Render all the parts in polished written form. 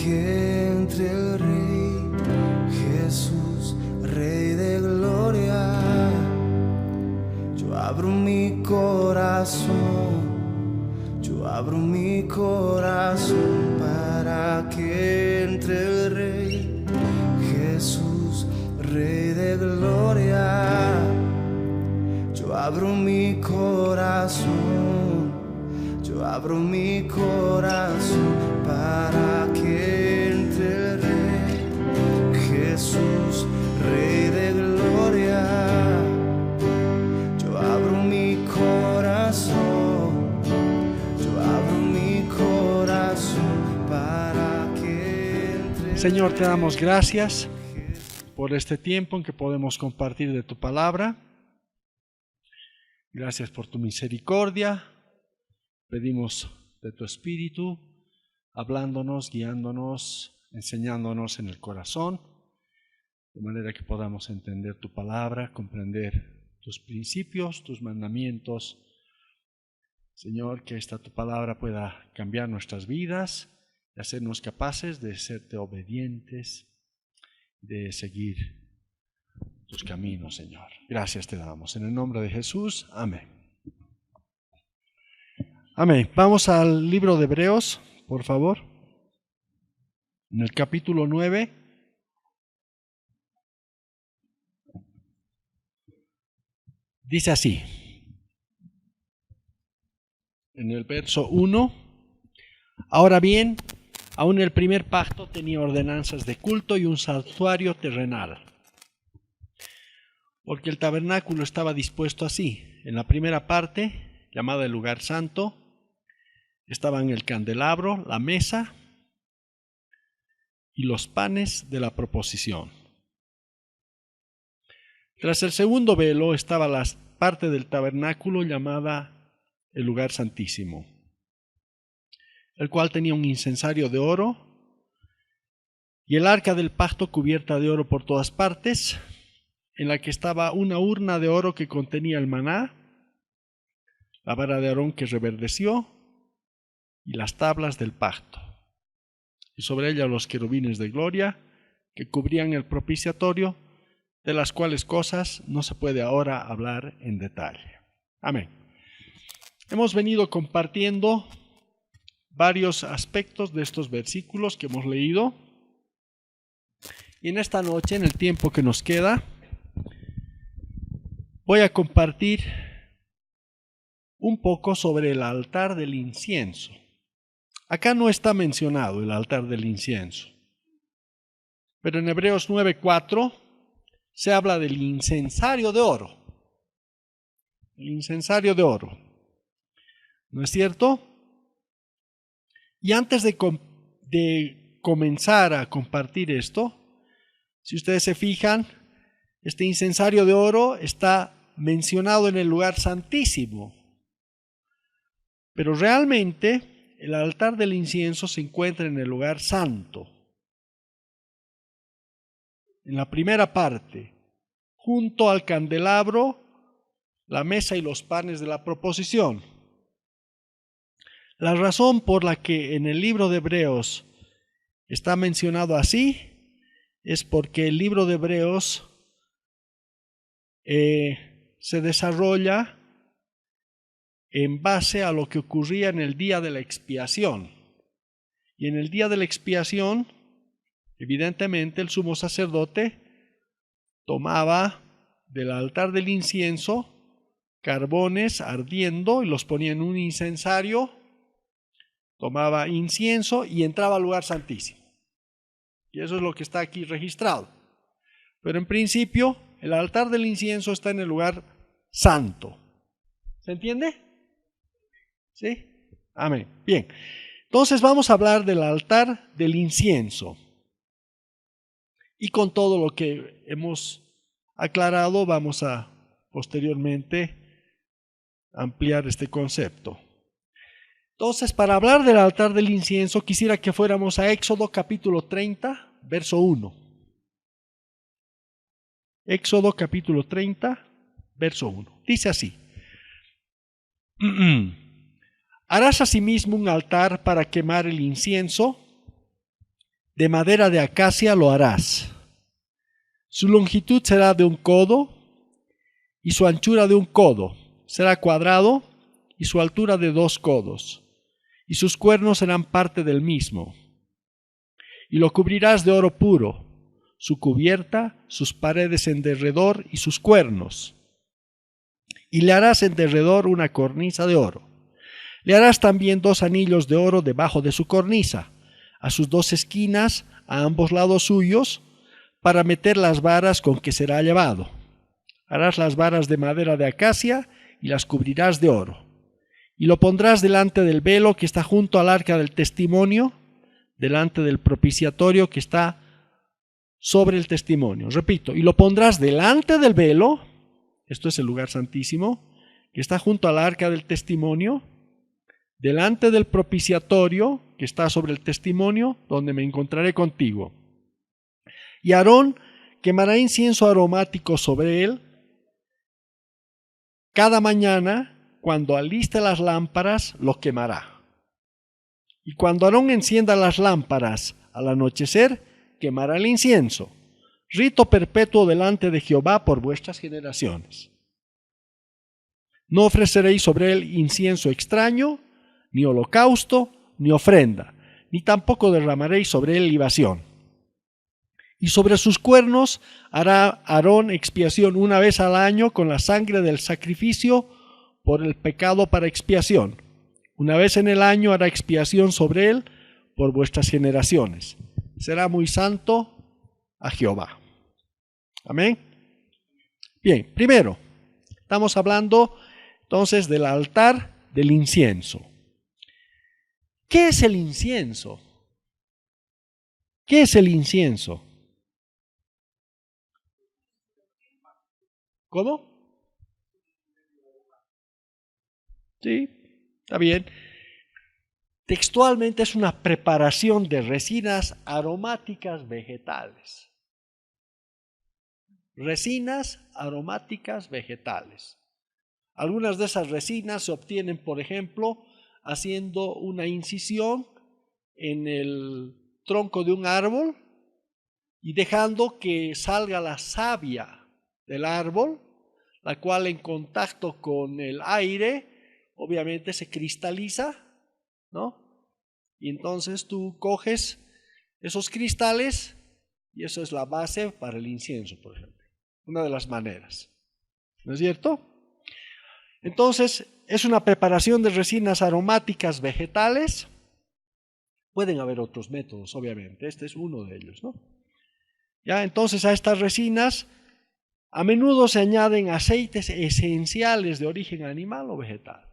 que entre el Rey Jesús, Rey de gloria. Yo abro mi corazón, yo abro mi corazón para que entre el Rey Jesús, Rey de gloria. Yo abro mi corazón, yo abro mi corazón para que entre el Rey Jesús, Rey de gloria. Yo abro mi corazón, yo abro mi corazón para que entre. Señor, te damos gracias por este tiempo en que podemos compartir de tu palabra. Gracias por tu misericordia. Pedimos de tu Espíritu, hablándonos, guiándonos, enseñándonos en el corazón, de manera que podamos entender tu palabra, comprender tus principios, tus mandamientos. Señor, que esta tu palabra pueda cambiar nuestras vidas y hacernos capaces de serte obedientes, de seguir tus caminos, Señor. Gracias te damos. En el nombre de Jesús. Amén. Amén. Vamos al libro de Hebreos, por favor. En el capítulo 9. Dice así. En el verso 1. Ahora bien, aún el primer pacto tenía ordenanzas de culto y un santuario terrenal. Porque el tabernáculo estaba dispuesto así. En la primera parte, llamada el lugar santo, estaban el candelabro, la mesa y los panes de la proposición. Tras el segundo velo estaba la parte del tabernáculo llamada el lugar santísimo, el cual tenía un incensario de oro y el arca del pacto cubierta de oro por todas partes, en la que estaba una urna de oro que contenía el maná, la vara de Aarón que reverdeció y las tablas del pacto, y sobre ella los querubines de gloria que cubrían el propiciatorio, de las cuales cosas no se puede ahora hablar en detalle. Amén. Hemos venido compartiendo varios aspectos de estos versículos que hemos leído, y en esta noche, en el tiempo que nos queda, voy a compartir un poco sobre el altar del incienso. Acá no está mencionado el altar del incienso, pero en Hebreos 9:4 se habla del incensario de oro. El incensario de oro, ¿no es cierto? Y antes de comenzar a compartir esto, si ustedes se fijan, este incensario de oro está mencionado en el lugar santísimo, pero realmente el altar del incienso se encuentra en el lugar santo, en la primera parte, junto al candelabro, la mesa y los panes de la proposición. La razón por la que en el libro de Hebreos está mencionado así es porque el libro de Hebreos se desarrolla en base a lo que ocurría en el día de la expiación. Y en el día de la expiación, evidentemente el sumo sacerdote tomaba del altar del incienso carbones ardiendo y los ponía en un incensario, tomaba incienso y entraba al lugar santísimo. Y eso es lo que está aquí registrado. Pero en principio, el altar del incienso está en el lugar santo. ¿Se entiende? ¿Sí? Amén. Bien. Entonces vamos a hablar del altar del incienso. Y con todo lo que hemos aclarado, vamos a posteriormente ampliar este concepto. Entonces, para hablar del altar del incienso, quisiera que fuéramos a Éxodo capítulo 30, verso 1. Éxodo capítulo 30, verso 1. Dice así: Harás asimismo un altar para quemar el incienso, De madera de acacia lo harás. Su longitud será de 1 codo y su anchura de 1 codo. Será cuadrado y su altura de 2 codos. Y sus cuernos serán parte del mismo. Y lo cubrirás de oro puro, su cubierta, sus paredes en derredor y sus cuernos. Y le harás en derredor una cornisa de oro. Le harás también 2 anillos de oro debajo de su cornisa, a sus 2 esquinas, a ambos lados suyos, para meter las varas con que será llevado. Harás las varas de madera de acacia y las cubrirás de oro. Y lo pondrás delante del velo que está junto al arca del testimonio, delante del propiciatorio que está sobre el testimonio. Repito, y lo pondrás delante del velo, esto es el lugar santísimo, que está junto al arca del testimonio, delante del propiciatorio que está sobre el testimonio, donde me encontraré contigo. Y Aarón quemará incienso aromático sobre él cada mañana. Cuando aliste las lámparas, lo quemará. Y cuando Aarón encienda las lámparas al anochecer, quemará el incienso. Rito perpetuo delante de Jehová por vuestras generaciones. No ofreceréis sobre él incienso extraño, ni holocausto, ni ofrenda, ni tampoco derramaréis sobre él libación. Y sobre sus cuernos hará Aarón expiación 1 vez al año con la sangre del sacrificio por el pecado para expiación. 1 vez en el año hará expiación sobre él por vuestras generaciones. Será muy santo a Jehová. Amén. Bien, primero, estamos hablando entonces del altar del incienso. ¿Qué es el incienso? ¿Qué es el incienso? ¿Cómo? Sí, está bien. Textualmente es una preparación de resinas aromáticas vegetales. Resinas aromáticas vegetales. Algunas de esas resinas se obtienen, por ejemplo, haciendo una incisión en el tronco de un árbol y dejando que salga la savia del árbol, la cual en contacto con el aire obviamente se cristaliza, ¿no? Y entonces tú coges esos cristales y eso es la base para el incienso, por ejemplo. Una de las maneras, ¿no es cierto? Entonces es una preparación de resinas aromáticas vegetales. Pueden haber otros métodos, obviamente. Este es uno de ellos, ¿no? Ya, entonces a estas resinas a menudo se añaden aceites esenciales de origen animal o vegetal,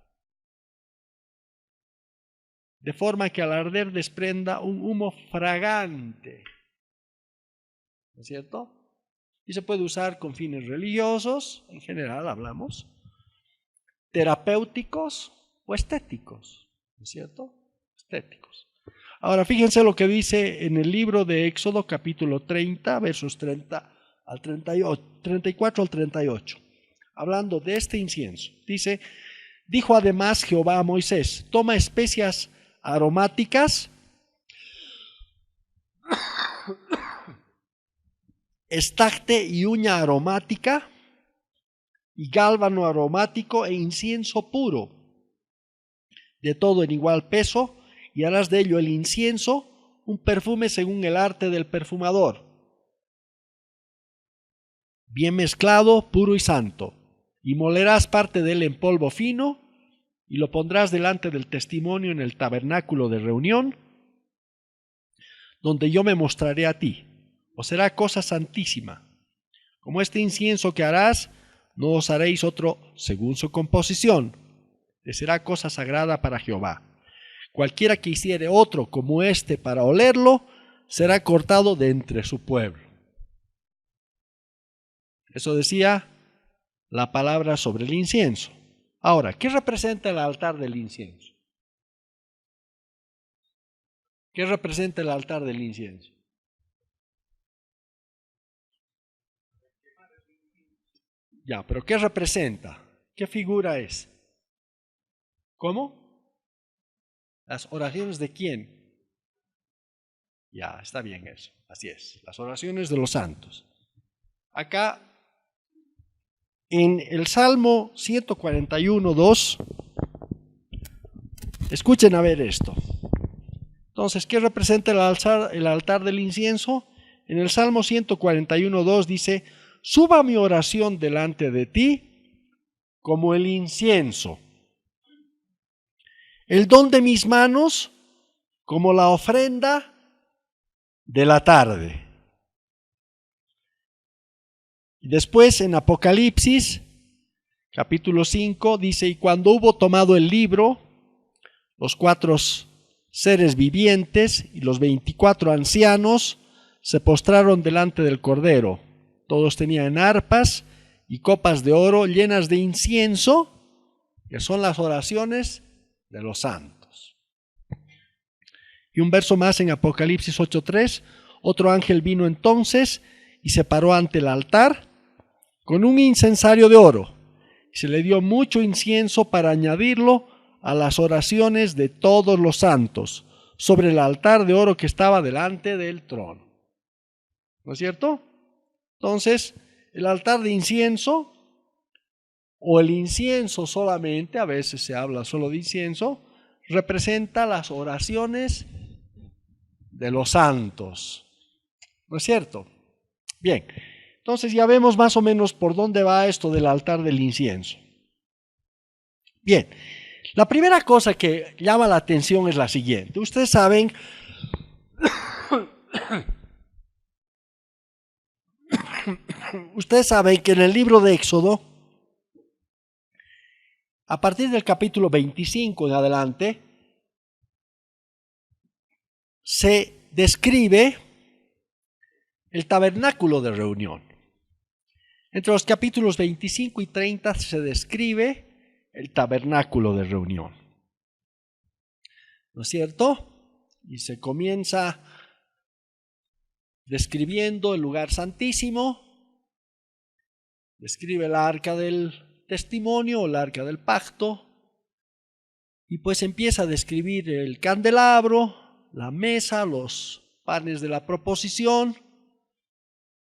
de forma que al arder desprenda un humo fragante, ¿no es cierto? Y se puede usar con fines religiosos, en general hablamos, terapéuticos o estéticos, ¿no es cierto? Estéticos. Ahora fíjense lo que dice en el libro de Éxodo capítulo 30, versos 30 al 38, 34 al 38, hablando de este incienso. Dice, dijo además Jehová a Moisés, toma especias aromáticas, estacte y uña aromática, y gálbano aromático e incienso puro, de todo en igual peso, y harás de ello el incienso, un perfume según el arte del perfumador, bien mezclado, puro y santo, y molerás parte de él en polvo fino, y lo pondrás delante del testimonio en el tabernáculo de reunión, donde yo me mostraré a ti, os será cosa santísima. Como este incienso que harás, no os haréis otro según su composición, le será cosa sagrada para Jehová. Cualquiera que hiciere otro como este para olerlo, será cortado de entre su pueblo. Eso decía la palabra sobre el incienso. Ahora, ¿qué representa el altar del incienso? ¿Qué representa el altar del incienso? Ya, pero ¿qué representa? ¿Qué figura es? ¿Cómo? ¿Las oraciones de quién? Ya, está bien eso. Así es. Las oraciones de los santos. Acá, en el Salmo 141:2, escuchen a ver esto. Entonces, ¿qué representa el altar del incienso? En el Salmo 141:2 dice: suba mi oración delante de ti como el incienso, el don de mis manos como la ofrenda de la tarde. Y después en Apocalipsis, capítulo 5, dice: y cuando hubo tomado el libro, los 4 seres vivientes y los 24 ancianos se postraron delante del Cordero. Todos tenían arpas y copas de oro llenas de incienso, que son las oraciones de los santos. Y un verso más en Apocalipsis 8:3, otro ángel vino entonces y se paró ante el altar con un incensario de oro. Se le dio mucho incienso para añadirlo a las oraciones de todos los santos sobre el altar de oro que estaba delante del trono. ¿No es cierto? Entonces, el altar de incienso, o el incienso solamente, a veces se habla solo de incienso, representa las oraciones de los santos. ¿No es cierto? Bien, entonces ya vemos más o menos por dónde va esto del altar del incienso. Bien, la primera cosa que llama la atención es la siguiente. Ustedes saben que en el libro de Éxodo, a partir del capítulo 25 en adelante, se describe el tabernáculo de reunión. Entre los capítulos 25 y 30 se describe el tabernáculo de reunión. ¿No es cierto? Y se comienza describiendo el lugar santísimo, describe el arca del testimonio o el arca del pacto, y pues empieza a describir el candelabro, la mesa, los panes de la proposición.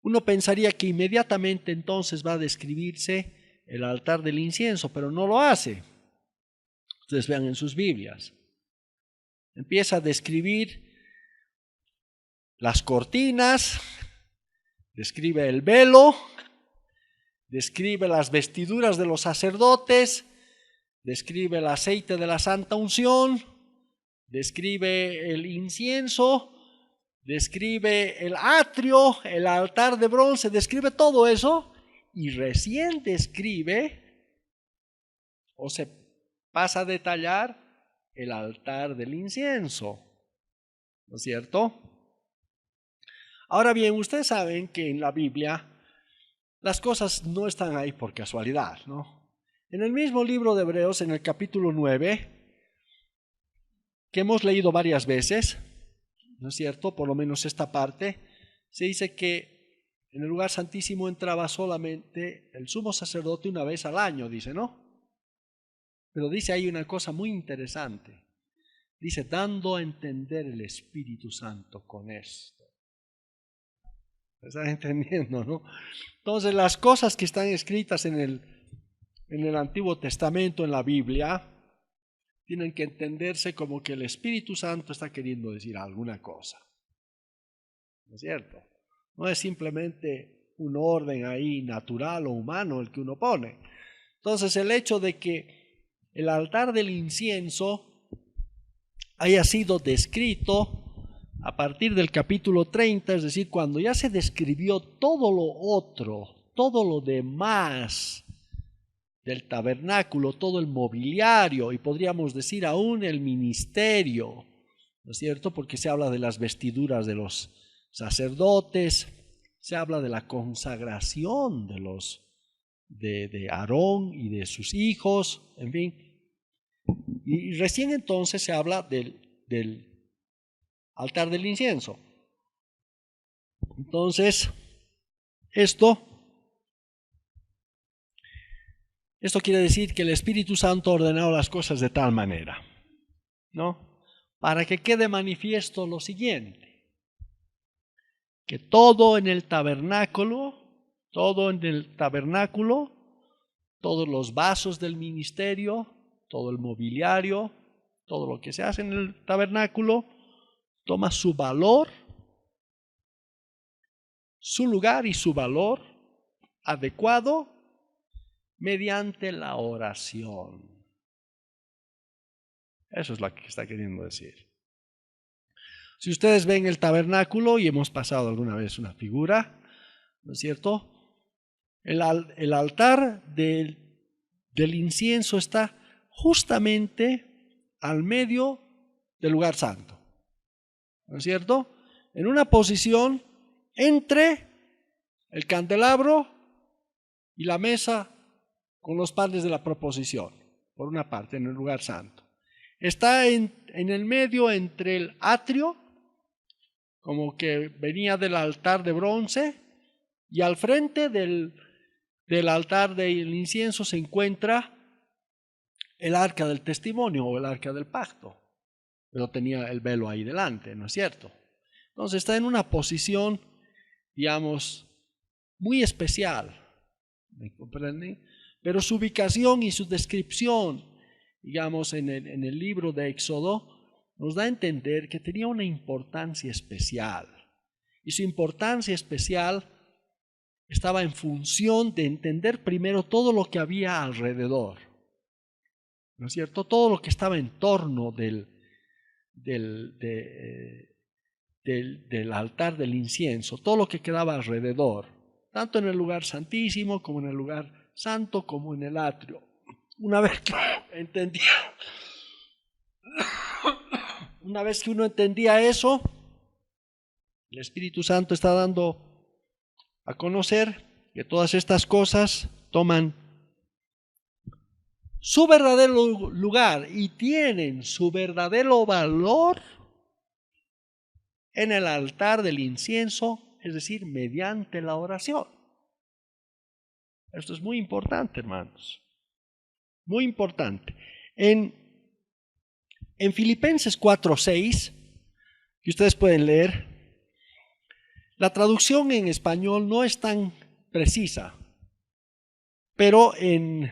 Uno pensaría que inmediatamente entonces va a describirse el altar del incienso, pero no lo hace. Ustedes vean en sus Biblias. Empieza a describir las cortinas, describe el velo, describe las vestiduras de los sacerdotes, describe el aceite de la santa unción, describe el incienso, describe el atrio, el altar de bronce, describe todo eso y recién describe o se pasa a detallar el altar del incienso. ¿No es cierto? Ahora bien, ustedes saben que en la Biblia las cosas no están ahí por casualidad, ¿no? En el mismo libro de Hebreos, en el capítulo 9, que hemos leído varias veces, ¿no es cierto? Por lo menos esta parte, se dice que en el lugar santísimo entraba solamente el sumo sacerdote una vez al año, dice, ¿no? Pero dice ahí una cosa muy interesante. Dice, dando a entender el Espíritu Santo con esto. ¿Están entendiendo, no? Entonces, las cosas que están escritas en el Antiguo Testamento, en la Biblia, tienen que entenderse como que el Espíritu Santo está queriendo decir alguna cosa. ¿No es cierto? No es simplemente un orden ahí natural o humano el que uno pone. Entonces, el hecho de que el altar del incienso haya sido descrito a partir del capítulo 30, es decir, cuando ya se describió todo lo otro, todo lo demás del tabernáculo, todo el mobiliario y podríamos decir aún el ministerio, ¿no es cierto? Porque se habla de las vestiduras de los sacerdotes, se habla de la consagración de Aarón y de sus hijos, en fin. Y recién entonces se habla del altar del incienso. Entonces, esto quiere decir que el Espíritu Santo ha ordenado las cosas de tal manera, ¿no? Para que quede manifiesto lo siguiente. que todo en el tabernáculo, todos los vasos del ministerio, todo el mobiliario, todo lo que se hace en el tabernáculo, toma su valor, su lugar y su valor adecuado mediante la oración. Eso es lo que está queriendo decir. Si ustedes ven el tabernáculo, y hemos pasado alguna vez una figura, ¿no es cierto? El altar del incienso está justamente al medio del lugar santo, ¿no es cierto? En una posición entre el candelabro y la mesa con los panes de la proposición, por una parte, en el lugar santo. Está en el medio entre el atrio, como que venía del altar de bronce, y al frente del altar del incienso se encuentra el arca del testimonio o el arca del pacto, pero tenía el velo ahí delante, ¿no es cierto? Entonces está en una posición, digamos, muy especial, ¿me comprenden? Pero su ubicación y su descripción, digamos, en el libro de Éxodo, nos da a entender que tenía una importancia especial. Y su importancia especial estaba en función de entender primero todo lo que había alrededor, ¿no es cierto? Todo lo que estaba en torno del altar del incienso, todo lo que quedaba alrededor, tanto en el lugar santísimo como en el lugar santo como en el atrio. Una vez que uno entendía eso, el Espíritu Santo está dando a conocer que todas estas cosas toman su verdadero lugar y tienen su verdadero valor en el altar del incienso, es decir, mediante la oración. Esto es muy importante, hermanos, muy importante. En Filipenses 4:6, que ustedes pueden leer, la traducción en español no es tan precisa, pero en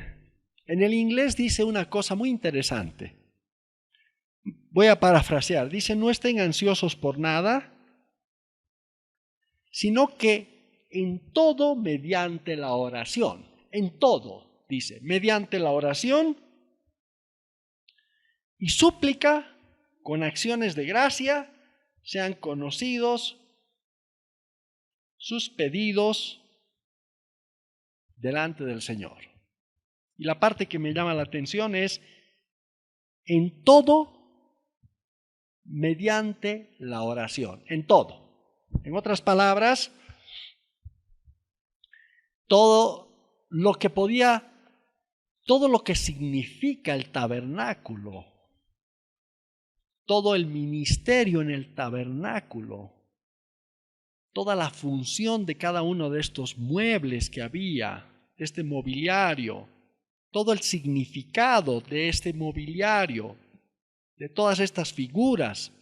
el inglés dice una cosa muy interesante. Voy a parafrasear. Dice: no estén ansiosos por nada, sino que en todo mediante la oración. En todo, dice, mediante la oración y súplica con acciones de gracia sean conocidos sus pedidos delante del Señor. Y la parte que me llama la atención es en todo mediante la oración, en todo. En otras palabras, todo lo que significa el tabernáculo, todo el ministerio en el tabernáculo, toda la función de cada uno de estos muebles que había, este mobiliario, todo el significado de este mobiliario, de todas estas figuras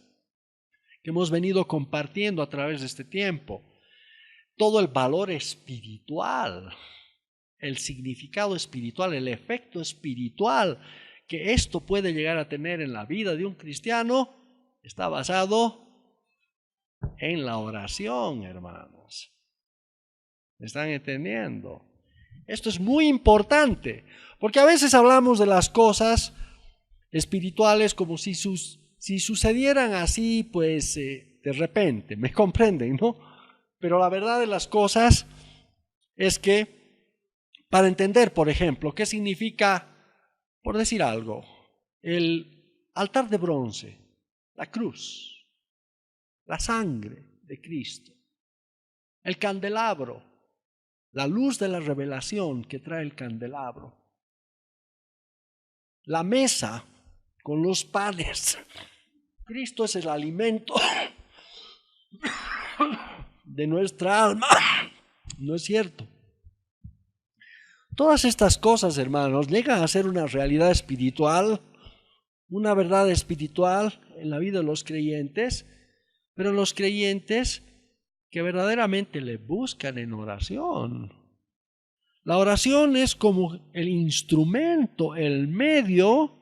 que hemos venido compartiendo a través de este tiempo, todo el valor espiritual, el significado espiritual, el efecto espiritual que esto puede llegar a tener en la vida de un cristiano, está basado en la oración, hermanos. ¿Me están entendiendo? Esto es muy importante, porque a veces hablamos de las cosas espirituales como si sucedieran así, pues de repente, ¿me comprenden, no? Pero la verdad de las cosas es que para entender, por ejemplo, qué significa, por decir algo, el altar de bronce, la cruz, la sangre de Cristo, el candelabro, la luz de la revelación que trae el candelabro, la mesa con los panes. Cristo es el alimento de nuestra alma, ¿no es cierto? Todas estas cosas, hermanos, llegan a ser una realidad espiritual, una verdad espiritual en la vida de los creyentes, pero los creyentes que verdaderamente le buscan en oración. La oración es como el instrumento, el medio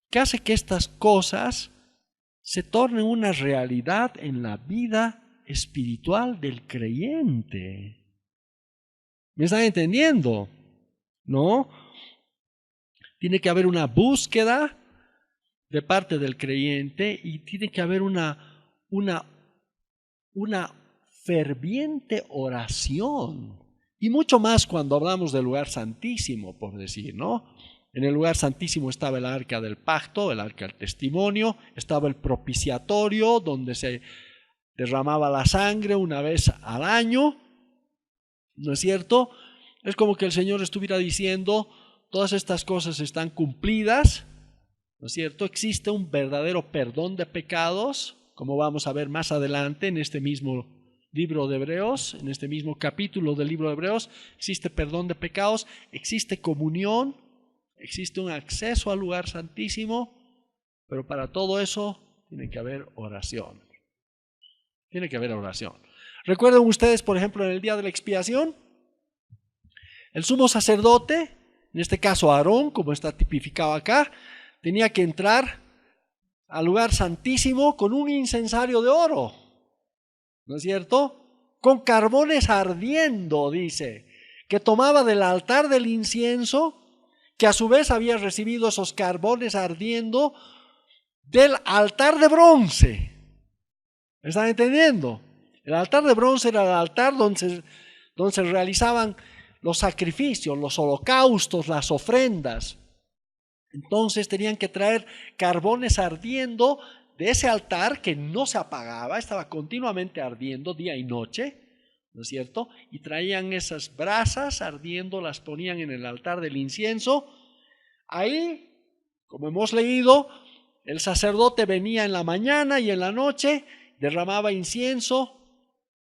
que hace que estas cosas se tornen una realidad en la vida espiritual del creyente. ¿Me están entendiendo? ¿No? Tiene que haber una búsqueda de parte del creyente y tiene que haber una ferviente oración. Y mucho más cuando hablamos del lugar santísimo, por decir, ¿no? En el lugar santísimo estaba el arca del pacto, el arca del testimonio, estaba el propiciatorio donde se derramaba la sangre una vez al año, ¿no es cierto? Es como que el Señor estuviera diciendo, todas estas cosas están cumplidas, ¿no es cierto? Existe un verdadero perdón de pecados, como vamos a ver más adelante en este mismo libro de Hebreos, en este mismo capítulo del libro de Hebreos, existe perdón de pecados, existe comunión, existe un acceso al lugar santísimo, pero para todo eso tiene que haber oración. Tiene que haber oración. ¿Recuerdan ustedes, por ejemplo, en el día de la expiación? El sumo sacerdote, en este caso Aarón, como está tipificado acá, tenía que entrar al lugar santísimo con un incensario de oro, ¿no es cierto? Con carbones ardiendo, dice, que tomaba del altar del incienso, que a su vez había recibido esos carbones ardiendo del altar de bronce. ¿Me están entendiendo? El altar de bronce era el altar donde se realizaban los sacrificios, los holocaustos, las ofrendas. Entonces tenían que traer carbones ardiendo de ese altar que no se apagaba, estaba continuamente ardiendo día y noche, ¿no es cierto? Y traían esas brasas ardiendo, las ponían en el altar del incienso. Ahí, como hemos leído, el sacerdote venía en la mañana y en la noche, derramaba incienso,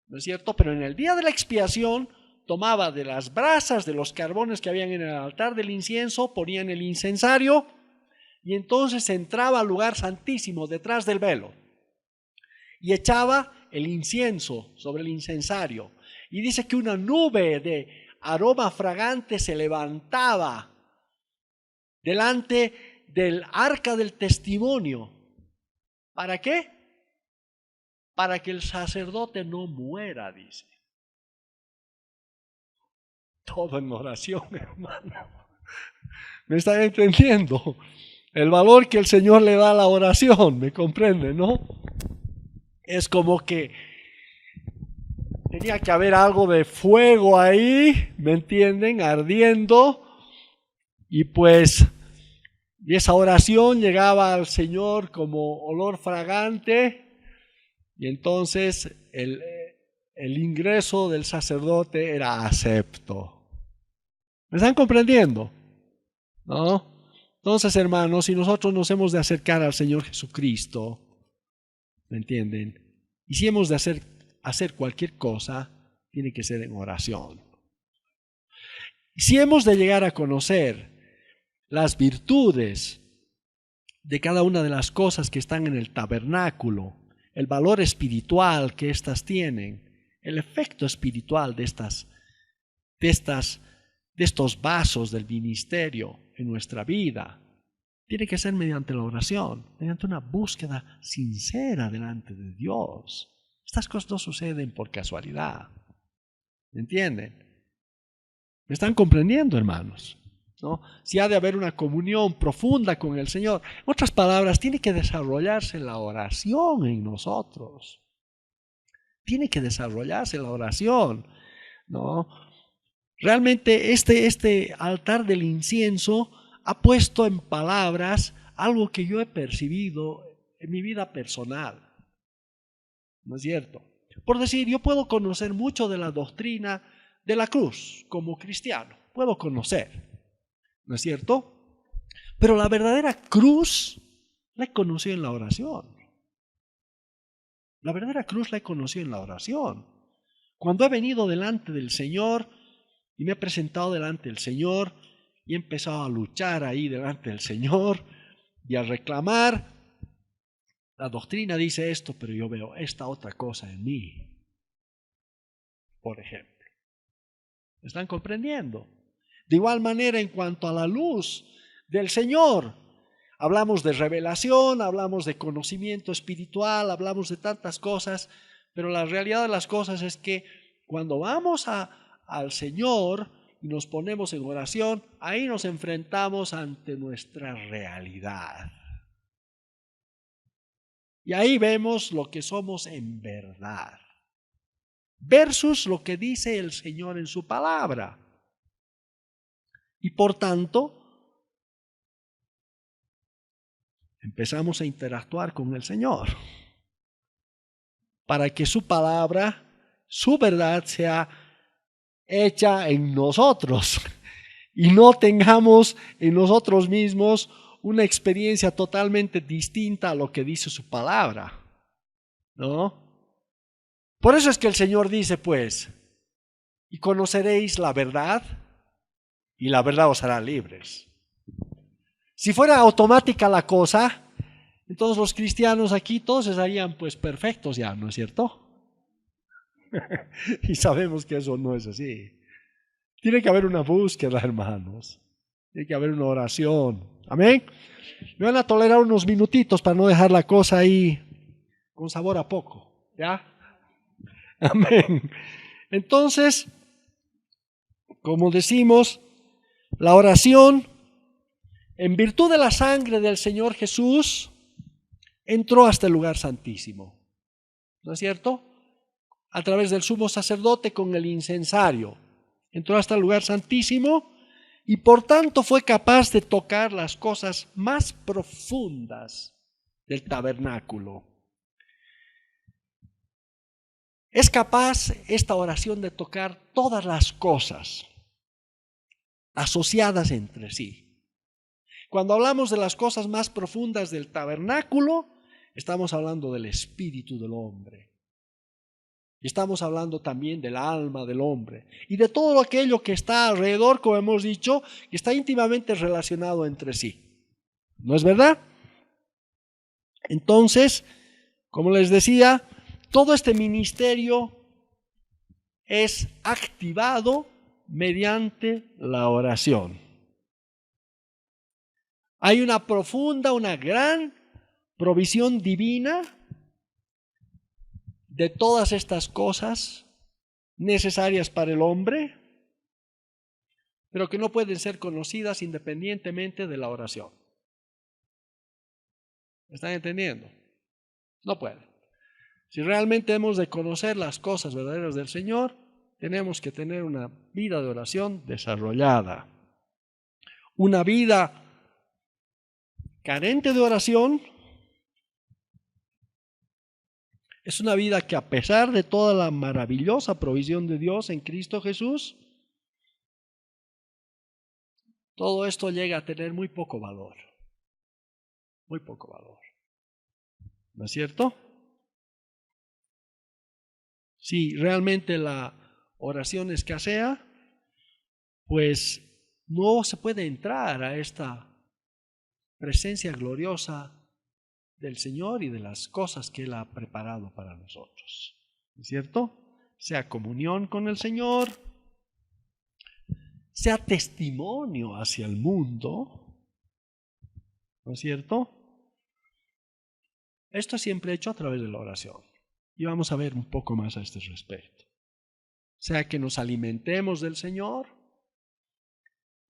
¿no es cierto? Pero en el día de la expiación tomaba de las brasas, de los carbones que habían en el altar del incienso, ponía en el incensario y entonces entraba al lugar santísimo detrás del velo y echaba el incienso sobre el incensario. Y dice que una nube de aroma fragante se levantaba delante del arca del testimonio. ¿Para qué? Para que el sacerdote no muera, dice. Todo en oración, hermano. ¿Me están entendiendo? El valor que el Señor le da a la oración, ¿me comprende, no? Es como que tenía que haber algo de fuego ahí, ¿me entienden? Ardiendo. Y pues, y esa oración llegaba al Señor como olor fragante. Y entonces el ingreso del sacerdote era acepto. ¿Me están comprendiendo? ¿No? Entonces, hermanos, si nosotros nos hemos de acercar al Señor Jesucristo, ¿me entienden? Y si hemos de hacer cualquier cosa, tiene que ser en oración. Y si hemos de llegar a conocer las virtudes de cada una de las cosas que están en el tabernáculo, el valor espiritual que éstas tienen, el efecto espiritual de estos vasos del ministerio en nuestra vida, tiene que ser mediante la oración, mediante una búsqueda sincera delante de Dios. Estas cosas no suceden por casualidad. ¿Me entienden? ¿Me están comprendiendo, hermanos? ¿No? Si ha de haber una comunión profunda con el Señor, en otras palabras, tiene que desarrollarse la oración en nosotros. Tiene que desarrollarse la oración, ¿no? Realmente este altar del incienso ha puesto en palabras algo que yo he percibido en mi vida personal. ¿No es cierto? Por decir, yo puedo conocer mucho de la doctrina de la cruz como cristiano. Puedo conocer, ¿no es cierto? Pero la verdadera cruz la he conocido en la oración. La verdadera cruz la he conocido en la oración. Cuando he venido delante del Señor y me he presentado delante del Señor y he empezado a luchar ahí delante del Señor y a reclamar, la doctrina dice esto, pero yo veo esta otra cosa en mí. por ejemplo. ¿Están comprendiendo? De igual manera, en cuanto a la luz del Señor, hablamos de revelación, hablamos de conocimiento espiritual, hablamos de tantas cosas, pero la realidad de las cosas es que cuando vamos al Señor y nos ponemos en oración, ahí nos enfrentamos ante nuestra realidad. Y ahí vemos lo que somos en verdad, versus lo que dice el Señor en su palabra. Y por tanto, empezamos a interactuar con el Señor para que su palabra, su verdad sea hecha en nosotros y no tengamos en nosotros mismos una experiencia totalmente distinta a lo que dice su palabra, ¿no? Por eso es que el Señor dice, pues, y conoceréis la verdad, y la verdad os hará libres. Si fuera automática la cosa, entonces los cristianos aquí todos estarían pues perfectos ya, ¿no es cierto? Y sabemos que eso no es así. Tiene que haber una búsqueda, hermanos. Tiene que haber una oración. Amén. Me van a tolerar unos minutitos para no dejar la cosa ahí con sabor a poco. ¿Ya? Amén. Entonces, como decimos, la oración, en virtud de la sangre del Señor Jesús, entró hasta el lugar santísimo. ¿No es cierto? A través del sumo sacerdote con el incensario. Entró hasta el lugar santísimo y por tanto fue capaz de tocar las cosas más profundas del tabernáculo. Es capaz esta oración de tocar todas las cosas asociadas entre sí. Cuando hablamos de las cosas más profundas del tabernáculo, estamos hablando del espíritu del hombre. Y estamos hablando también del alma del hombre y de todo aquello que está alrededor, como hemos dicho, que está íntimamente relacionado entre sí. ¿No es verdad? Entonces, como les decía, todo este ministerio es activado mediante la oración. Hay una profunda, una gran provisión divina de todas estas cosas necesarias para el hombre, pero que no pueden ser conocidas independientemente de la oración. ¿Me están entendiendo? No pueden. Si realmente hemos de conocer las cosas verdaderas del Señor, tenemos que tener una vida de oración desarrollada. Una vida carente de oración es una vida que, a pesar de toda la maravillosa provisión de Dios en Cristo Jesús, todo esto llega a tener muy poco valor. Muy poco valor. ¿No es cierto? Si realmente la oración escasea, pues no se puede entrar a esta presencia gloriosa del Señor y de las cosas que Él ha preparado para nosotros. ¿No es cierto? Sea comunión con el Señor, sea testimonio hacia el mundo, ¿no es cierto? Esto es siempre hecho a través de la oración. Y vamos a ver un poco más a este respecto. Sea que nos alimentemos del Señor,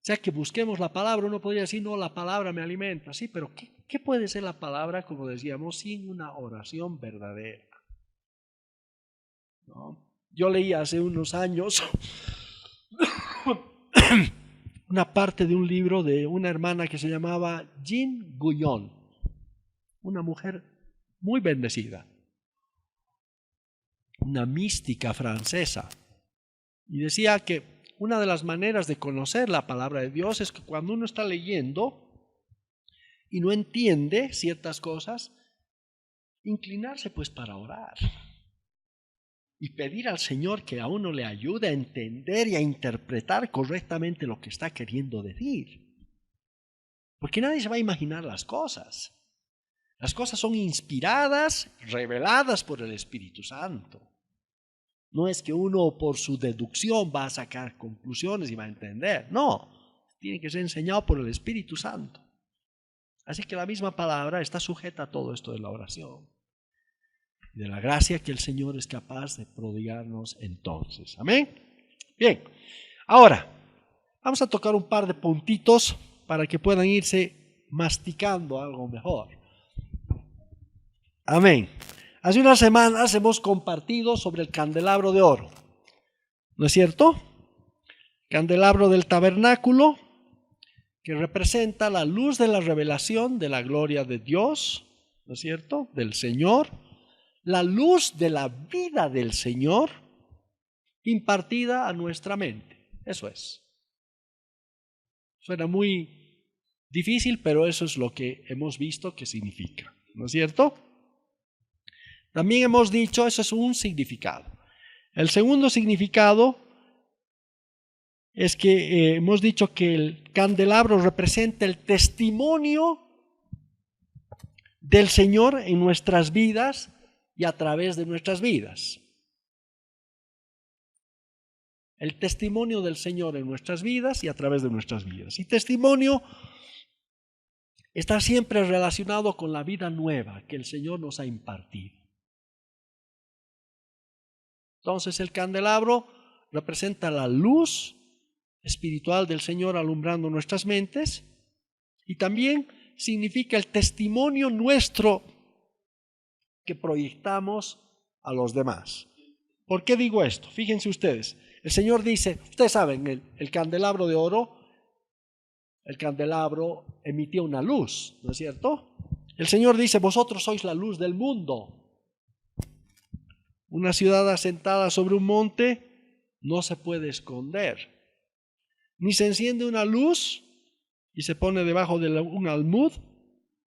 sea que busquemos la palabra. Uno podría decir, no, la palabra me alimenta. Sí, pero ¿qué puede ser la palabra, como decíamos, sin una oración verdadera? ¿No? Yo leí hace unos años una parte de un libro de una hermana que se llamaba Jean Guyon, una mujer muy bendecida, una mística francesa, y decía que una de las maneras de conocer la palabra de Dios es que cuando uno está leyendo y no entiende ciertas cosas, inclinarse pues para orar y pedir al Señor que a uno le ayude a entender y a interpretar correctamente lo que está queriendo decir. Porque nadie se va a imaginar las cosas. Las cosas son inspiradas, reveladas por el Espíritu Santo. No es que uno por su deducción va a sacar conclusiones y va a entender. No, tiene que ser enseñado por el Espíritu Santo. Así que la misma palabra está sujeta a todo esto de la oración, de la gracia que el Señor es capaz de prodigarnos entonces. Amén. Bien, ahora vamos a tocar un par de puntitos para que puedan irse masticando algo mejor. Amén. Hace unas semanas hemos compartido sobre el candelabro de oro, ¿no es cierto? Candelabro del tabernáculo, que representa la luz de la revelación de la gloria de Dios, ¿no es cierto?, del Señor, la luz de la vida del Señor impartida a nuestra mente. Eso es. Suena muy difícil, pero eso es lo que hemos visto que significa, ¿no es cierto? También hemos dicho, eso es un significado. El segundo significado es que hemos dicho que el candelabro representa el testimonio del Señor en nuestras vidas y a través de nuestras vidas. El testimonio del Señor en nuestras vidas y a través de nuestras vidas. Y testimonio está siempre relacionado con la vida nueva que el Señor nos ha impartido. Entonces el candelabro representa la luz espiritual del Señor alumbrando nuestras mentes y también significa el testimonio nuestro que proyectamos a los demás. ¿Por qué digo esto? Fíjense ustedes, el Señor dice, ustedes saben, el candelabro de oro, el candelabro emitía una luz, ¿no es cierto? El Señor dice, vosotros sois la luz del mundo. Una ciudad asentada sobre un monte no se puede esconder. Ni se enciende una luz y se pone debajo de un almud,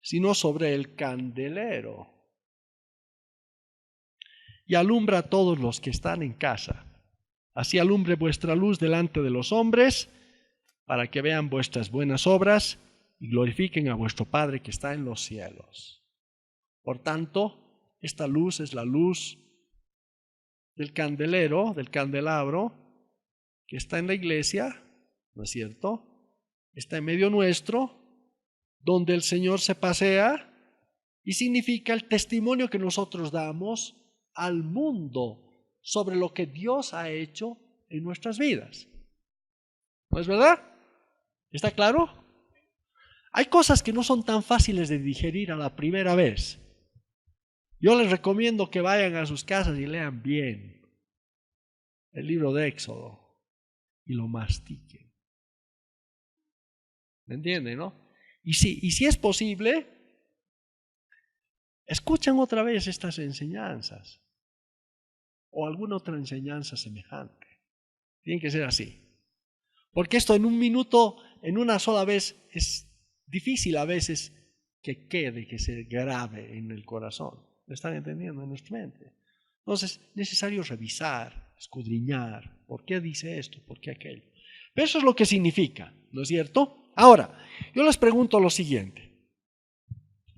sino sobre el candelero. Y alumbra a todos los que están en casa. Así alumbre vuestra luz delante de los hombres, para que vean vuestras buenas obras y glorifiquen a vuestro Padre que está en los cielos. Por tanto, esta luz es la luz del candelero, del candelabro, que está en la iglesia, ¿no es cierto? Está en medio nuestro, donde el Señor se pasea y significa el testimonio que nosotros damos al mundo sobre lo que Dios ha hecho en nuestras vidas. ¿No es verdad? ¿Está claro? Hay cosas que no son tan fáciles de digerir a la primera vez. Yo les recomiendo que vayan a sus casas y lean bien el libro de Éxodo y lo mastiquen. ¿Me entienden, no? Y si es posible, escuchen otra vez estas enseñanzas o alguna otra enseñanza semejante. Tiene que ser así. Porque esto en un minuto, en una sola vez, es difícil a veces que quede, que se grabe en el corazón. ¿Me están entendiendo? En nuestra mente. Entonces, es necesario revisar, escudriñar. ¿Por qué dice esto? ¿Por qué aquello? Pero eso es lo que significa, ¿no es cierto? Ahora, yo les pregunto lo siguiente.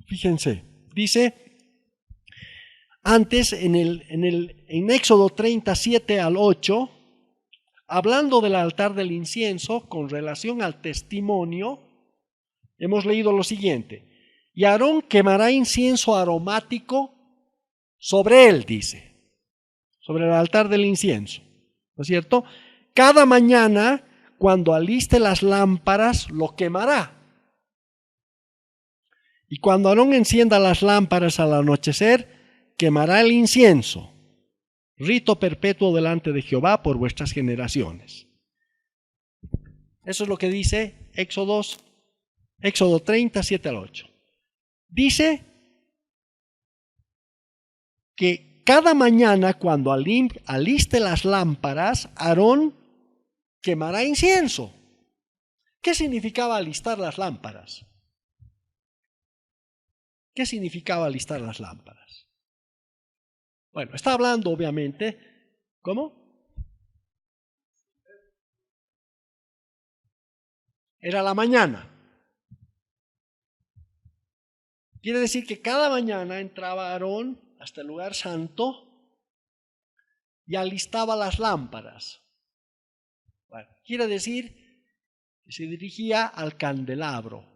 Fíjense, dice antes en Éxodo 37 al 8, hablando del altar del incienso con relación al testimonio, hemos leído lo siguiente. Y Aarón quemará incienso aromático sobre él, dice, sobre el altar del incienso, ¿no es cierto? Cada mañana, cuando aliste las lámparas, lo quemará. Y cuando Aarón encienda las lámparas al anochecer, quemará el incienso. Rito perpetuo delante de Jehová por vuestras generaciones. Eso es lo que dice Éxodo 37 al 8. Dice que cada mañana cuando aliste las lámparas, Aarón quemará incienso. ¿Qué significaba alistar las lámparas? ¿Qué significaba alistar las lámparas? Bueno, está hablando obviamente, ¿cómo? Era la mañana. Quiere decir que cada mañana entraba Aarón hasta el lugar santo y alistaba las lámparas. Bueno, quiere decir que se dirigía al candelabro,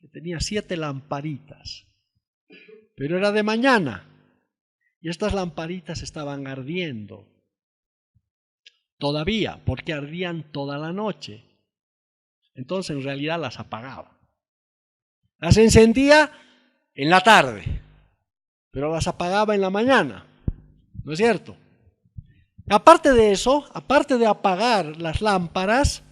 que tenía 7 lamparitas, pero era de mañana y estas lamparitas estaban ardiendo todavía, porque ardían toda la noche. Entonces en realidad las apagaba. Las encendía en la tarde, pero las apagaba en la mañana, ¿no es cierto? Aparte de eso, aparte de apagar las lámparas,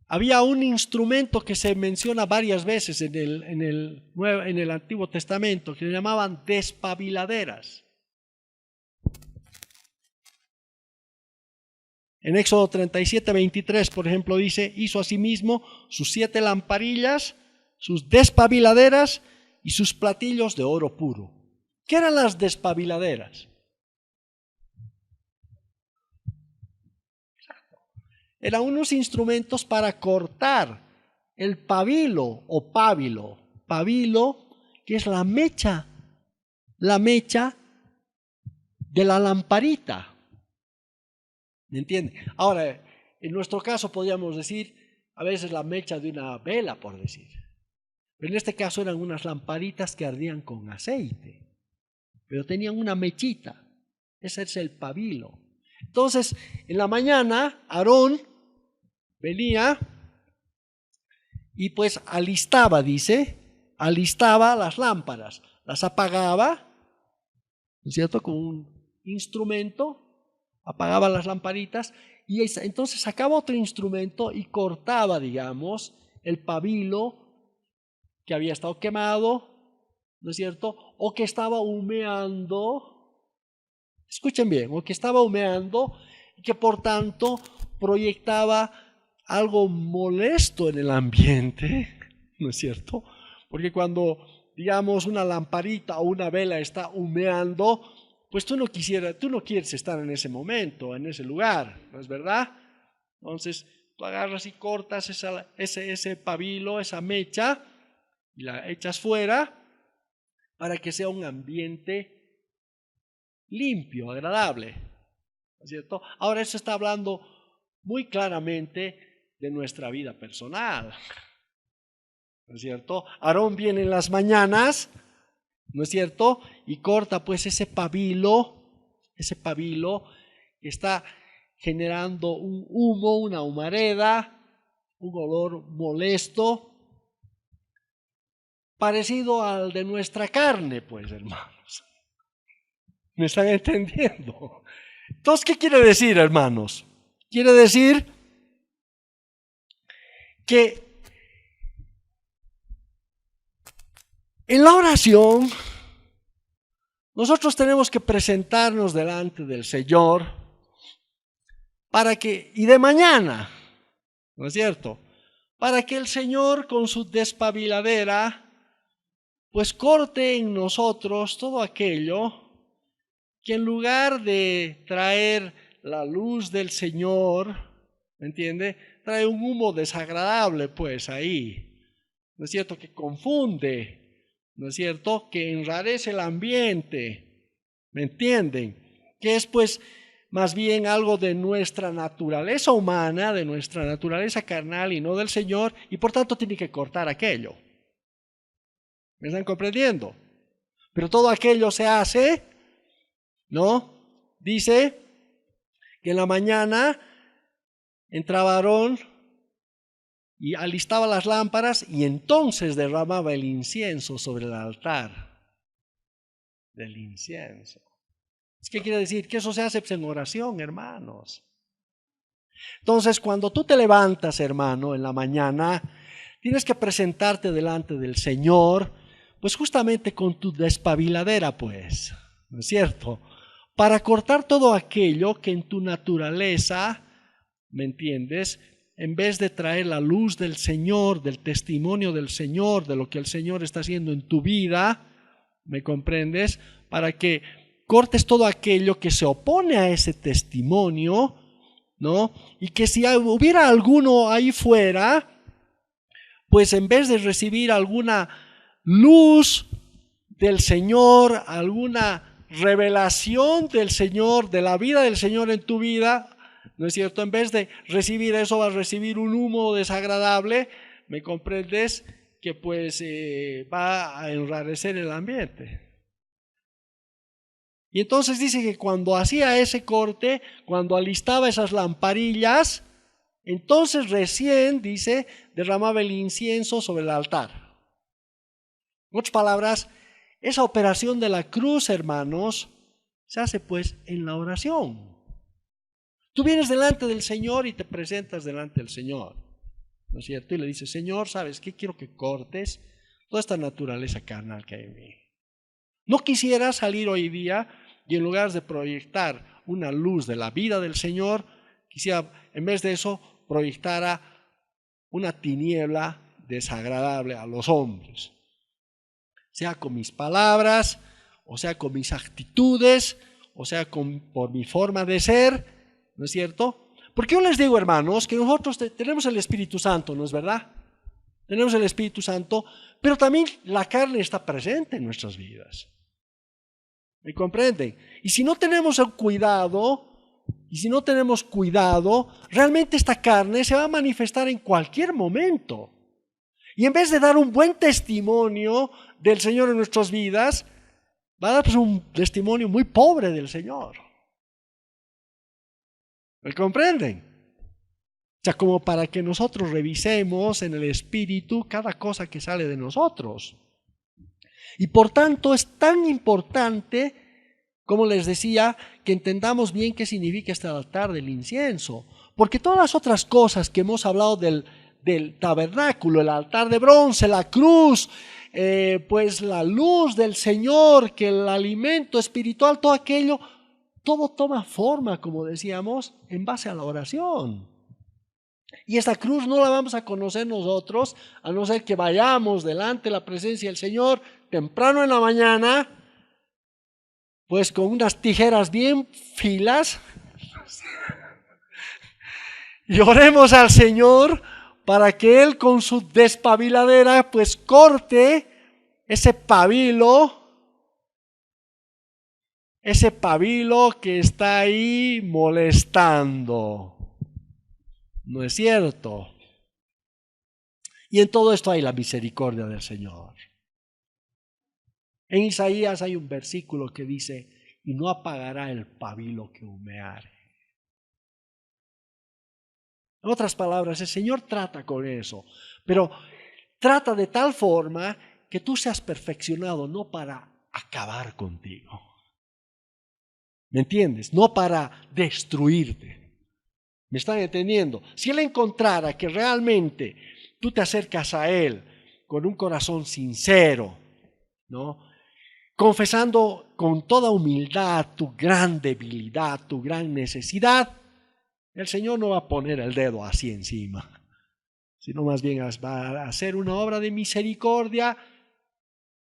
había un instrumento que se menciona varias veces en el Antiguo Testamento, que se llamaban despabiladeras. En Éxodo 37:23, por ejemplo, dice, hizo asimismo sus 7 lamparillas, sus despabiladeras y sus platillos de oro puro. ¿Qué eran las despabiladeras? Eran unos instrumentos para cortar el pabilo o pábilo. Pabilo, que es la mecha de la lamparita. ¿Me entiende? Ahora, en nuestro caso podríamos decir, a veces la mecha de una vela, por decir. Pero en este caso eran unas lamparitas que ardían con aceite, pero tenían una mechita. Ese es el pabilo. Entonces, en la mañana, Aarón venía y pues alistaba las lámparas, las apagaba, ¿no es cierto?, con un instrumento, apagaba las lamparitas y entonces sacaba otro instrumento y cortaba, digamos, el pabilo que había estado quemado, ¿no es cierto?, o que estaba humeando, escuchen bien, o que estaba humeando y que por tanto proyectaba algo molesto en el ambiente, ¿no es cierto? Porque cuando, digamos, una lamparita o una vela está humeando, pues tú no quieres estar en ese momento, en ese lugar, ¿no es verdad? Entonces tú agarras y cortas ese pabilo, esa mecha, y la echas fuera para que sea un ambiente limpio, agradable, ¿no es cierto? Ahora eso está hablando muy claramente de nuestra vida personal, ¿no es cierto? Aarón viene en las mañanas, ¿no es cierto?, y corta pues ese pabilo que está generando un humo, una humareda, un olor molesto, parecido al de nuestra carne, pues, hermanos. ¿Me están entendiendo? Entonces, ¿qué quiere decir, hermanos? Quiere decir que en la oración nosotros tenemos que presentarnos delante del Señor y de mañana, ¿no es cierto?, para que el Señor con su despabiladera pues corte en nosotros todo aquello que en lugar de traer la luz del Señor, ¿me entiende?, trae un humo desagradable pues ahí, ¿no es cierto?, que confunde, ¿no es cierto?, que enrarece el ambiente, ¿me entienden?, que es pues más bien algo de nuestra naturaleza humana, de nuestra naturaleza carnal y no del Señor, y por tanto tiene que cortar aquello. ¿Me están comprendiendo? Pero todo aquello se hace, ¿no? Dice que en la mañana entraba Aarón y alistaba las lámparas y entonces derramaba el incienso sobre el altar del incienso. ¿Qué quiere decir? Que eso se hace en oración, hermanos. Entonces, cuando tú te levantas, hermano, en la mañana, tienes que presentarte delante del Señor, pues justamente con tu despabiladera, pues, ¿no es cierto?, para cortar todo aquello que en tu naturaleza, ¿me entiendes?, en vez de traer la luz del Señor, del testimonio del Señor, de lo que el Señor está haciendo en tu vida, ¿me comprendes?, para que cortes todo aquello que se opone a ese testimonio, ¿no? Y que si hubiera alguno ahí fuera, pues en vez de recibir alguna luz del Señor, alguna revelación del Señor, de la vida del Señor en tu vida, ¿no es cierto? En vez de recibir eso, vas a recibir un humo desagradable, ¿me comprendes? Que pues va a enrarecer el ambiente. Y entonces dice que cuando hacía ese corte, cuando alistaba esas lamparillas, entonces recién, dice, derramaba el incienso sobre el altar. En otras palabras, esa operación de la cruz, hermanos, se hace pues en la oración. Tú vienes delante del Señor y te presentas delante del Señor, ¿no es cierto? Y le dices, Señor, ¿sabes qué? Quiero que cortes toda esta naturaleza carnal que hay en mí. No quisiera salir hoy día y en lugar de proyectar una luz de la vida del Señor, quisiera, en vez de eso, proyectara una tiniebla desagradable a los hombres. Sea con mis palabras, o sea con mis actitudes, o sea por mi forma de ser, ¿no es cierto? Porque yo les digo, hermanos, que nosotros tenemos el Espíritu Santo, ¿no es verdad? Tenemos el Espíritu Santo, pero también la carne está presente en nuestras vidas. ¿Me comprenden? Y si no tenemos el cuidado, realmente esta carne se va a manifestar en cualquier momento. Y en vez de dar un buen testimonio del Señor en nuestras vidas, va a dar pues un testimonio muy pobre del Señor. ¿Me comprenden? O sea, como para que nosotros revisemos en el Espíritu cada cosa que sale de nosotros. Y por tanto es tan importante, como les decía, que entendamos bien qué significa este altar del incienso. Porque todas las otras cosas que hemos hablado del tabernáculo, el altar de bronce, la cruz, pues la luz del Señor, que el alimento espiritual, todo aquello, todo toma forma, como decíamos, en base a la oración. Y esta cruz no la vamos a conocer nosotros, a no ser que vayamos delante de la presencia del Señor temprano en la mañana, pues con unas tijeras bien filas, y oremos al Señor para que Él con su despabiladera pues corte ese pabilo que está ahí molestando. ¿No es cierto? Y en todo esto hay la misericordia del Señor. En Isaías hay un versículo que dice, y no apagará el pabilo que humeare. En otras palabras, el Señor trata con eso, pero trata de tal forma que tú seas perfeccionado, no para acabar contigo. ¿Me entiendes? No para destruirte. ¿Me están entendiendo? Si Él encontrara que realmente tú te acercas a Él con un corazón sincero, ¿no? Confesando con toda humildad tu gran debilidad, tu gran necesidad, el Señor no va a poner el dedo así encima, sino más bien va a hacer una obra de misericordia.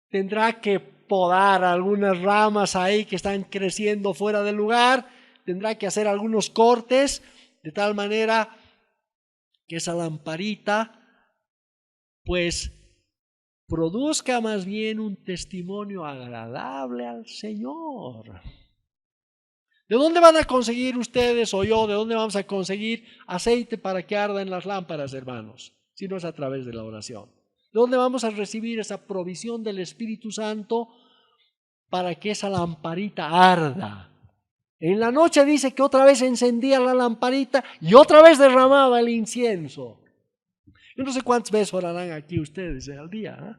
Tendrá que podar algunas ramas ahí que están creciendo fuera del lugar, tendrá que hacer algunos cortes, de tal manera que esa lamparita pues produzca más bien un testimonio agradable al Señor. ¿De dónde van a conseguir ustedes o yo? ¿De dónde vamos a conseguir aceite para que arda en las lámparas, hermanos? Si no es a través de la oración. ¿De dónde vamos a recibir esa provisión del Espíritu Santo para que esa lamparita arda? En la noche dice que otra vez encendía la lamparita y otra vez derramaba el incienso. Yo no sé cuántas veces orarán aquí ustedes al día, ¿eh?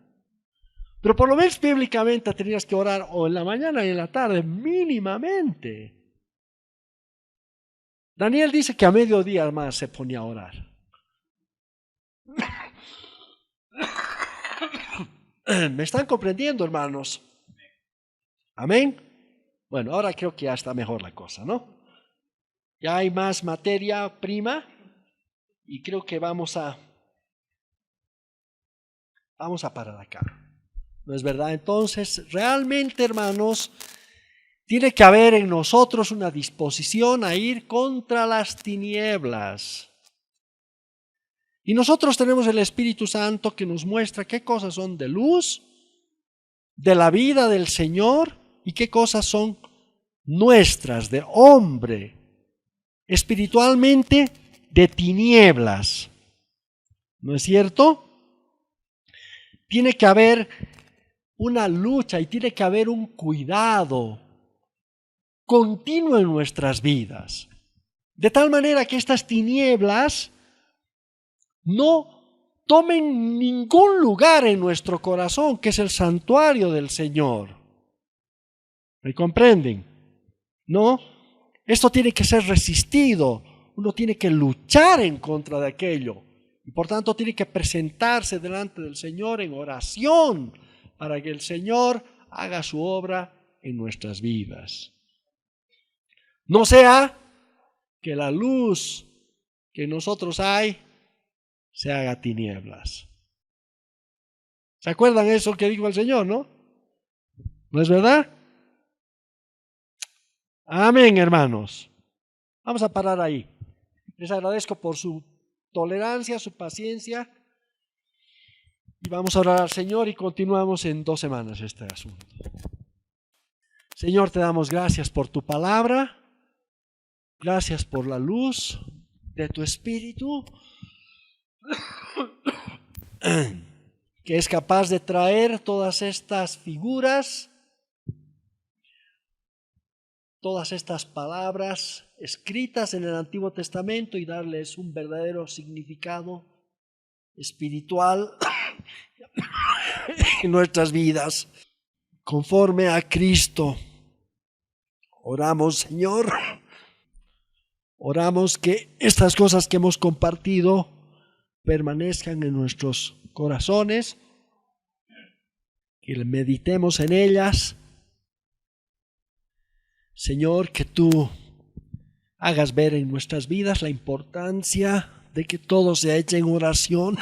Pero por lo menos bíblicamente tenías que orar o en la mañana y en la tarde, mínimamente. Daniel dice que a mediodía más se ponía a orar. ¿Me están comprendiendo, hermanos? Amén. Bueno, ahora creo que ya está mejor la cosa, ¿no? Ya hay más materia prima y creo que vamos a parar acá. ¿No es verdad? Entonces, realmente, hermanos, tiene que haber en nosotros una disposición a ir contra las tinieblas. Y nosotros tenemos el Espíritu Santo que nos muestra qué cosas son de luz, de la vida del Señor, y qué cosas son nuestras, de hombre, espiritualmente de tinieblas. ¿No es cierto? Tiene que haber una lucha y tiene que haber un cuidado continuo en nuestras vidas, de tal manera que estas tinieblas no tomen ningún lugar en nuestro corazón, que es el santuario del Señor. ¿Me comprenden? ¿No? Esto tiene que ser resistido, uno tiene que luchar en contra de aquello, y por tanto tiene que presentarse delante del Señor en oración, para que el Señor haga su obra en nuestras vidas. No sea que la luz que en nosotros hay se haga tinieblas. ¿Se acuerdan eso que dijo el Señor, no? ¿No es verdad? Amén, hermanos. Vamos a parar ahí. Les agradezco por su tolerancia, su paciencia. Y vamos a orar al Señor y continuamos en 2 semanas este asunto. Señor, te damos gracias por tu palabra. Gracias por la luz de tu Espíritu, que es capaz de traer todas estas figuras, todas estas palabras escritas en el Antiguo Testamento y darles un verdadero significado espiritual en nuestras vidas, conforme a Cristo. Oramos, Señor. Oramos que estas cosas que hemos compartido permanezcan en nuestros corazones, que meditemos en ellas. Señor, que tú hagas ver en nuestras vidas la importancia de que todo se eche en oración.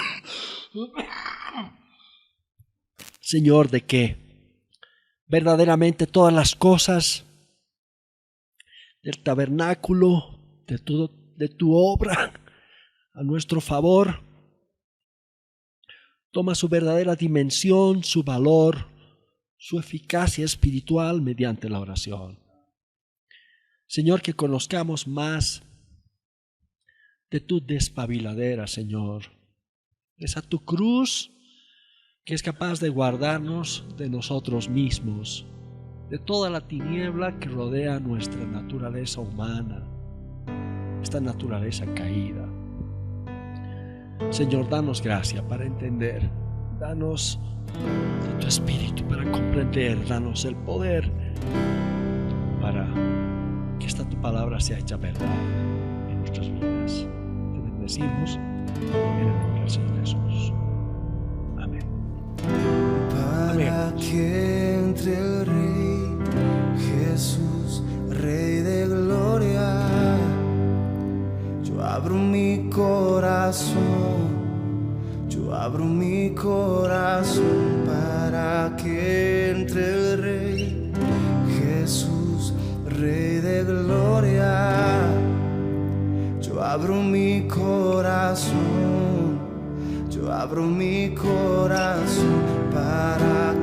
Señor, de que verdaderamente todas las cosas del tabernáculo, de tu obra a nuestro favor, toma su verdadera dimensión, su valor, su eficacia espiritual mediante la oración. Señor, que conozcamos más de tu despabiladera, Señor. Esa tu cruz que es capaz de guardarnos de nosotros mismos, de toda la tiniebla que rodea nuestra naturaleza humana, esta naturaleza caída. Señor, danos gracia para entender, danos de tu Espíritu para comprender, danos el poder para que esta tu palabra sea hecha verdad en nuestras vidas. Te bendecimos en el nombre del Señor Jesús. Amén. Para que entre el Rey Jesús, Rey de gloria, yo abro mi corazón, yo abro mi corazón para que entre el Rey Jesús, Rey de gloria. Yo abro mi corazón, yo abro mi corazón para